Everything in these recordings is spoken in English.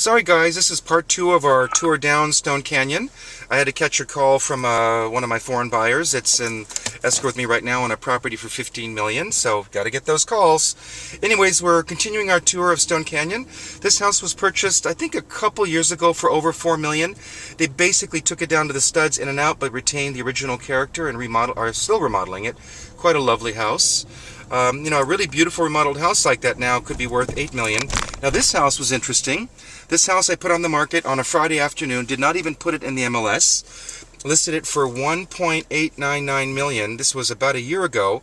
Sorry guys, this is part 2 of our tour down Stone Canyon. I had to catch a call from one of my foreign buyers. It's in escrow with me right now on a property for $15 million, so got to get those calls. Anyways, we're continuing our tour of Stone Canyon. This house was purchased, I think, a couple years ago for over $4 million. They basically took it down to the studs in and out, but retained the original character and are still remodeling it. Quite a lovely house. A really beautiful remodeled house like that now could be worth $8 million. Now this house was interesting. This house I put on the market on a Friday afternoon, did not even put it in the MLS, listed it for $1.899 million. This was about a year ago.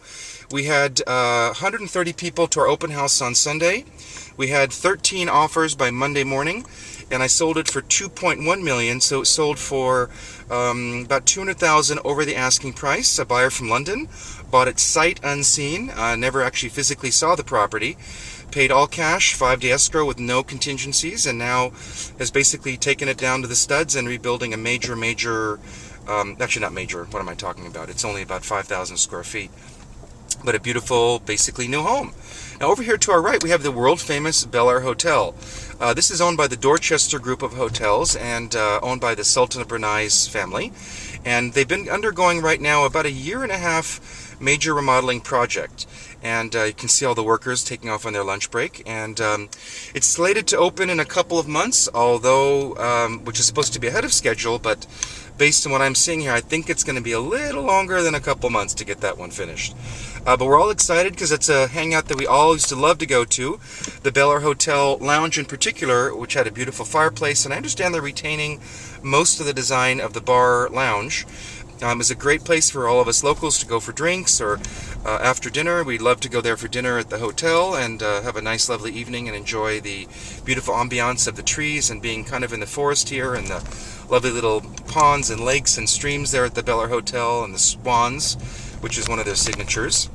We had 130 people to our open house on Sunday. We had 13 offers by Monday morning, and I sold it for $2.1 million, so it sold for about $200,000 over the asking price. A buyer from London bought it sight unseen, never actually physically saw the property, paid all cash, 5-day escrow with no contingencies, and now has basically taken it down to the studs and rebuilding a major, actually not major, what am I talking about? It's only about 5,000 square feet, but a beautiful, basically new home. Now over here to our right, we have the world-famous Bel Air Hotel. This is owned by the Dorchester Group of Hotels and owned by the Sultan of Brunei's family. And they've been undergoing right now about a year-and-a-half major remodeling project. And you can see all the workers taking off on their lunch break. And it's slated to open in a couple of months, although, which is supposed to be ahead of schedule, but based on what I'm seeing here, I think it's going to be a little longer than a couple months to get that one finished. But we're all excited because it's a hangout that we all used to love to go to. The Bel Air Hotel Lounge in particular, which had a beautiful fireplace, and I understand they're retaining most of the design of the bar lounge. Is a great place for all of us locals to go for drinks or after dinner. We'd love to go there for dinner at the hotel and have a nice lovely evening and enjoy the beautiful ambiance of the trees and being kind of in the forest here and the lovely little ponds and lakes and streams there at the Bel Air Hotel and the swans, which is one of their signatures.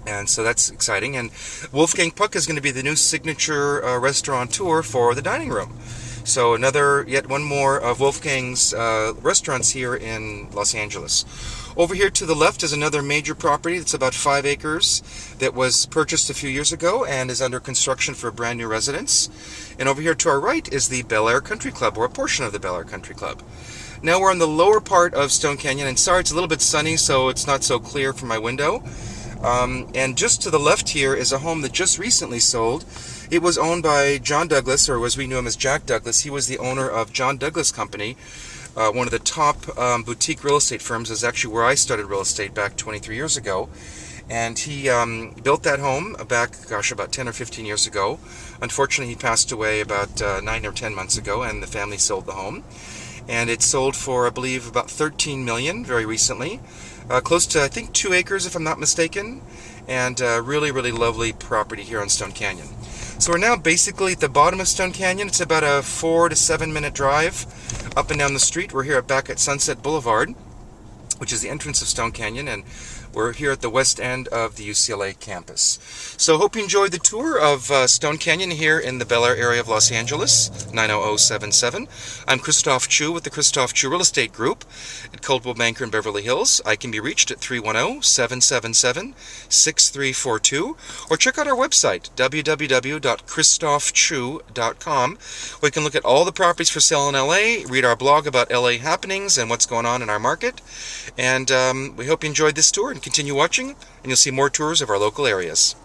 And so that's exciting. And Wolfgang Puck is going to be the new signature restaurateur for the dining room. So yet one more of Wolfgang's restaurants here in Los Angeles. Over here to the left is another major property that's about 5 acres that was purchased a few years ago and is under construction for a brand new residence. And over here to our right is the Bel Air Country Club, or a portion of the Bel Air Country Club. Now we're on the lower part of Stone Canyon, and sorry, it's a little bit sunny, so it's not so clear from my window. And just to the left here is a home that just recently sold. It was owned by John Douglas, or as we knew him as Jack Douglas. He was the owner of John Douglas Company, one of the top boutique real estate firms. Is actually where I started real estate back 23 years ago. And he built that home back, about 10 or 15 years ago. Unfortunately, he passed away about 9 or 10 months ago, and the family sold the home. And it sold for, I believe, about $13 million very recently. Close to, I think, 2 acres, if I'm not mistaken. And really, really lovely property here on Stone Canyon. So we're now basically at the bottom of Stone Canyon. It's about a 4 to 7 minute drive up and down the street. We're here back at Sunset Boulevard, which is the entrance of Stone Canyon, and we're here at the west end of the UCLA campus. So hope you enjoyed the tour of Stone Canyon here in the Bel Air area of Los Angeles, 90077. I'm Christophe Choo with the Christophe Choo Real Estate Group at Coldwell Banker Beverly Hills. I can be reached at 310-777-6342, or check out our website, www.christophechoo.com, where you can look at all the properties for sale in LA, read our blog about LA happenings and what's going on in our market. And we hope you enjoyed this tour, and continue watching, and you'll see more tours of our local areas.